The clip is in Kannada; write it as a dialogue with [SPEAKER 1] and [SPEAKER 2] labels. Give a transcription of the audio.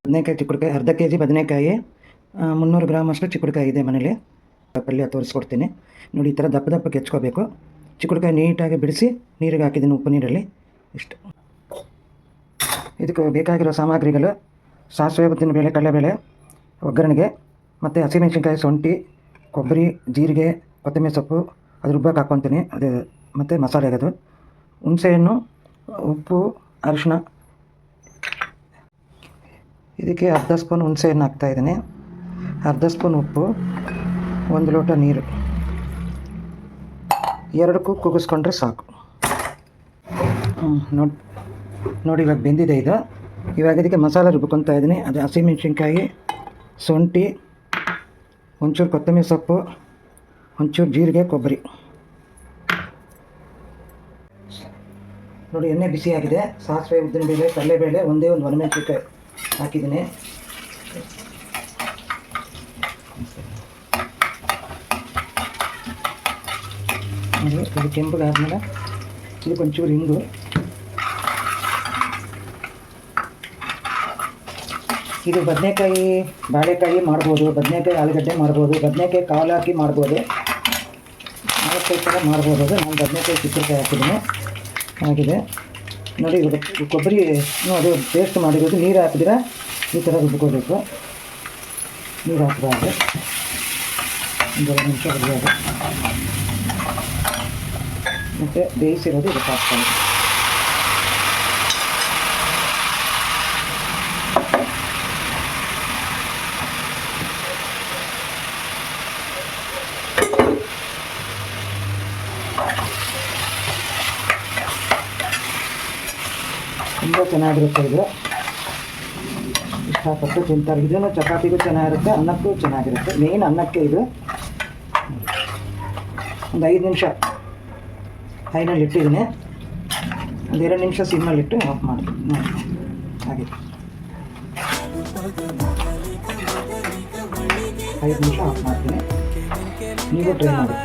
[SPEAKER 1] ಬದನೆಕಾಯಿ ಚಿಕ್ಕುಡ್ಕಾಯಿ ಅರ್ಧ ಕೆ ಜಿ ಬದನೆಕಾಯಿ 300 ಗ್ರಾಮ್ ಅಷ್ಟು ಚಿಕ್ಕುಡ್ಕಾಯಿ ಇದೆ ಮನೇಲಿ. ಪಲ್ಯ ತೋರಿಸ್ಕೊಡ್ತೀನಿ ನೋಡಿ. ಈ ಥರ ದಪ್ಪ ದಪ್ಪಕ್ಕೆ ಹೆಚ್ಕೋಬೇಕು. ಚಿಕ್ಕುಡ್ಕಾಯಿ ನೀಟಾಗಿ ಬಿಡಿಸಿ ನೀರಿಗೆ ಹಾಕಿದ್ದೀನಿ, ಉಪ್ಪು ನೀರಲ್ಲಿ. ಇಷ್ಟು ಇದಕ್ಕೆ ಬೇಕಾಗಿರೋ ಸಾಮಗ್ರಿಗಳು: ಸಾಸಿವೆ, ಉದ್ದಿನಬೇಳೆ, ಕಡಲೆಬೇಳೆ ಒಗ್ಗರಣೆಗೆ, ಮತ್ತು ಹಸಿಮೆಣಸಿನ್ಕಾಯಿ, ಶುಂಠಿ, ಕೊಬ್ಬರಿ, ಜೀರಿಗೆ, ಕೊತ್ತಂಬರಿ ಸೊಪ್ಪು ಅದು ರುಬ್ಬಕ್ಕೆ ಹಾಕ್ಕೊತೀನಿ. ಅದು ಮತ್ತು ಮಸಾಲೆಗೆ ಅದು ಹುಣಸೆಹಣ್ಣು, ಉಪ್ಪು, ಅರಿಶಿಣ. ಇದಕ್ಕೆ ಅರ್ಧ ಸ್ಪೂನ್ ಹುಣಸೆಹಣ್ಣು ಹಾಕ್ತಾಯಿದ್ದೀನಿ, ಅರ್ಧ ಸ್ಪೂನ್ ಉಪ್ಪು, 1 ಲೋಟ ನೀರು. ಎರಡಕ್ಕೂ ಕೂಗಿಸ್ಕೊಂಡ್ರೆ ಸಾಕು. ನೋಡಿ ಇವಾಗ ಬೆಂದಿದೆ ಇದು. ಇವಾಗ ಇದಕ್ಕೆ ಮಸಾಲೆ ರುಬ್ಕೊತಾ ಇದ್ದೀನಿ. ಅದು ಹಸಿಮೆಣಸಿನ್ಕಾಯಿ, ಶುಂಠಿ, ಒಂಚೂರು ಕೊತ್ತಂಬರಿ ಸೊಪ್ಪು, ಒಂಚೂರು ಜೀರಿಗೆ, ಕೊಬ್ಬರಿ. ನೋಡಿ ಎಣ್ಣೆ ಬಿಸಿಯಾಗಿದೆ. ಸಾಸಿವೆ, ಉದ್ದಿನಬೇಳೆ, ಕಡಲೆಬೇಳೆ, ಒಂದೇ ಒಂದು ಒಣಮೆಣಸಿನ್ಕಾಯಿ ಹಾಕಿದ್ದೀನಿ. ಇದು ಕೆಂಪಗಾದ್ಮೇಲೆ ಇದಕ್ಕೆ ಒಂಚೂರು ಹಿಂಗು, ಇದು ಬದನೆಕಾಯಿ ಬಾಳೆಕಾಯಿ ಮಾಡ್ಬೋದು, ಬದನೆಕಾಯಿ ಆಲೂಗಡ್ಡೆ ಮಾಡ್ಬೋದು, ಬದನೆಕಾಯಿ ಕಾಳು ಹಾಕಿ ಮಾಡ್ಬೋದು, ನಾಲ್ಕೈದು ಥರ ಮಾಡ್ಬೋದು. ಅದು ನಾನು ಬದನೆಕಾಯಿ ಚಿಕ್ಕುಡ್ಕಾಯಿ ಹಾಕಿದ್ದೀನಿ ಆಗಿದೆ ನೋಡಿ. ಇವಾಗ ಕೊಬ್ಬರಿ ಅದು ಪೇಸ್ಟ್ ಮಾಡಿರೋದು. ನೀರು ಹಾಕಿದ್ರೆ ಈ ಥರ ರುಬ್ಕೋಬೇಕು. ನೀರು ಹಾಕಬಾರ್ದು. ಒಂದು 2 ನಿಮಿಷ ಬಿಡೋದು. ಮತ್ತು ಬೇಯಿಸಿರೋದು ಇದಕ್ಕೆ ಹಾಕ್ತಾರೆ. ತುಂಬ ಚೆನ್ನಾಗಿರುತ್ತೆ ಇದು. ಇಷ್ಟಪಟ್ಟು ತಿಂತಾರೆ. ಇದನ್ನು ಚಪಾತಿಗೂ ಚೆನ್ನಾಗಿರುತ್ತೆ, ಅನ್ನಕ್ಕೂ ಚೆನ್ನಾಗಿರುತ್ತೆ. ಮೇನ್ ಅನ್ನಕ್ಕೆ ಇದು. ಒಂದು 5 ನಿಮಿಷ ಹೈನಲ್ಲಿ ಇಟ್ಟಿದ್ದೀನಿ, ಒಂದು 2 ನಿಮಿಷ ಸಿಮ್ಮಲ್ಲಿಟ್ಟು ಆಫ್ ಮಾಡ್ತೀನಿ. ಹಾಗೆ 5 ನಿಮಿಷ ಆಫ್ ಮಾಡ್ತೀನಿ. ನೀವು ಟ್ರೈ ಮಾಡಿ.